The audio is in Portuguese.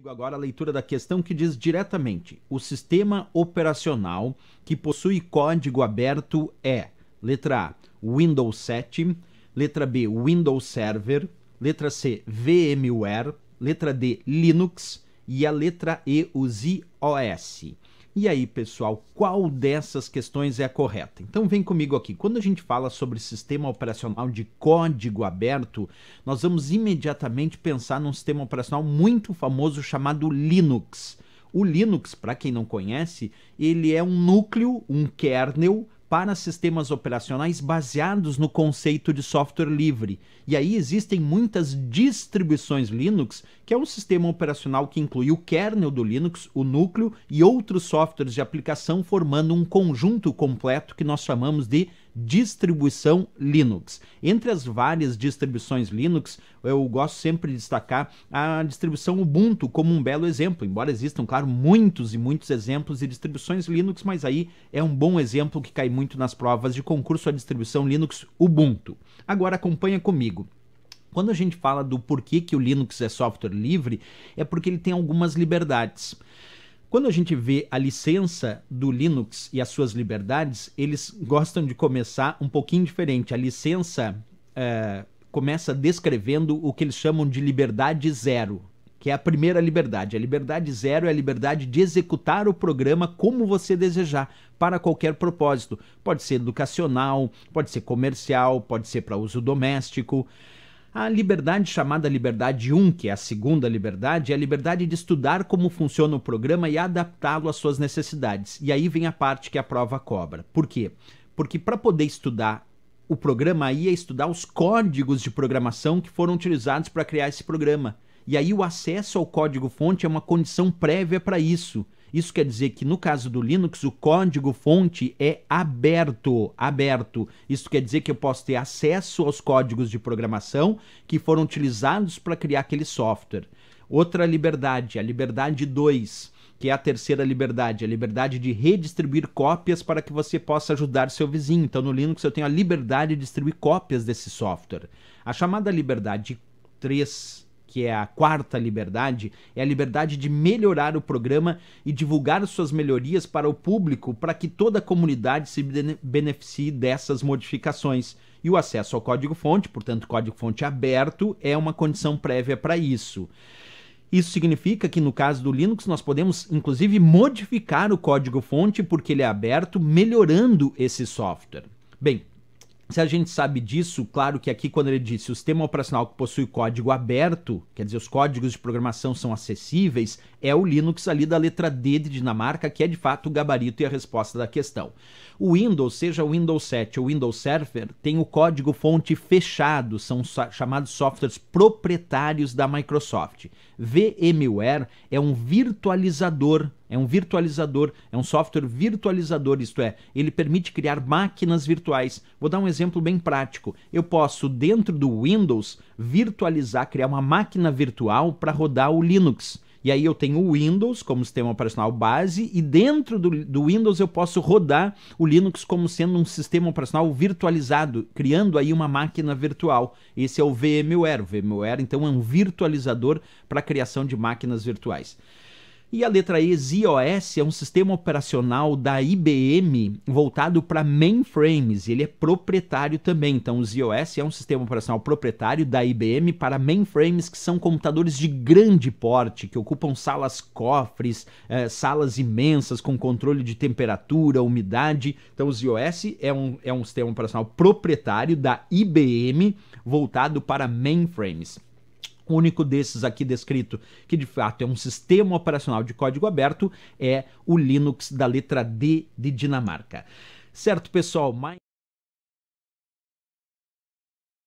Agora a leitura da questão que diz diretamente: o sistema operacional que possui código aberto é: letra A, Windows 7, letra B, Windows Server, letra C, VMware, letra D, Linux e a letra E, o ZOS. E aí, pessoal, qual dessas questões é a correta? Então vem comigo aqui. Quando a gente fala sobre sistema operacional de código aberto, nós vamos imediatamente pensar num sistema operacional muito famoso chamado Linux. O Linux, para quem não conhece, ele é um núcleo, um kernel para sistemas operacionais baseados no conceito de software livre. E aí existem muitas distribuições Linux, que é um sistema operacional que inclui o kernel do Linux, o núcleo e outros softwares de aplicação, formando um conjunto completo que nós chamamos de distribuição Linux. Entre as várias distribuições Linux, eu gosto sempre de destacar a distribuição Ubuntu como um belo exemplo, embora existam, claro, muitos e muitos exemplos de distribuições Linux, mas aí é um bom exemplo que cai muito nas provas de concurso, a distribuição Linux Ubuntu. Agora acompanha comigo. Quando a gente fala do porquê que o Linux é software livre, é porque ele tem algumas liberdades. Quando a gente vê a licença do Linux e as suas liberdades, eles gostam de começar um pouquinho diferente. A licença começa descrevendo o que eles chamam de liberdade zero, que é a primeira liberdade. A liberdade zero é a liberdade de executar o programa como você desejar, para qualquer propósito. Pode ser educacional, pode ser comercial, pode ser para uso doméstico. A liberdade chamada liberdade 1, que é a segunda liberdade, é a liberdade de estudar como funciona o programa e adaptá-lo às suas necessidades. E aí vem a parte que a prova cobra. Por quê? Porque para poder estudar o programa, aí é estudar os códigos de programação que foram utilizados para criar esse programa. E aí o acesso ao código-fonte é uma condição prévia para isso. Isso quer dizer que no caso do Linux o código-fonte é aberto. Isso quer dizer que eu posso ter acesso aos códigos de programação que foram utilizados para criar aquele software. Outra liberdade, a liberdade 2, que é a terceira liberdade, a liberdade de redistribuir cópias para que você possa ajudar seu vizinho. Então no Linux eu tenho a liberdade de distribuir cópias desse software. A chamada liberdade 3, que é a quarta liberdade, é a liberdade de melhorar o programa e divulgar suas melhorias para o público, para que toda a comunidade se beneficie dessas modificações. E o acesso ao código-fonte, portanto, código-fonte aberto, é uma condição prévia para isso. Isso significa que, no caso do Linux, nós podemos, inclusive, modificar o código-fonte porque ele é aberto, melhorando esse software. Bem, se a gente sabe disso, claro que aqui quando ele disse o sistema operacional que possui código aberto, quer dizer, os códigos de programação são acessíveis, é o Linux ali da letra D de Dinamarca, que é de fato o gabarito e a resposta da questão. O Windows, seja o Windows 7 ou Windows Server, tem o código-fonte fechado, são chamados softwares proprietários da Microsoft. VMware é um virtualizador, é um software virtualizador, isto é, ele permite criar máquinas virtuais. Vou dar um exemplo bem prático. Eu posso, dentro do Windows, virtualizar, criar uma máquina virtual para rodar o Linux. E aí eu tenho o Windows como sistema operacional base e dentro do Windows eu posso rodar o Linux como sendo um sistema operacional virtualizado, criando aí uma máquina virtual. Esse é o VMware. O VMware, então, é um virtualizador para a criação de máquinas virtuais. E a letra E, ZOS, é um sistema operacional da IBM voltado para mainframes. Ele é proprietário também. Então, o ZOS é um sistema operacional proprietário da IBM para mainframes, que são computadores de grande porte, que ocupam salas cofres, salas imensas com controle de temperatura, umidade. Então, o ZOS é um sistema operacional proprietário da IBM voltado para mainframes. O único desses aqui descrito, que de fato é um sistema operacional de código aberto, é o Linux da letra D de Dinamarca. Certo, pessoal?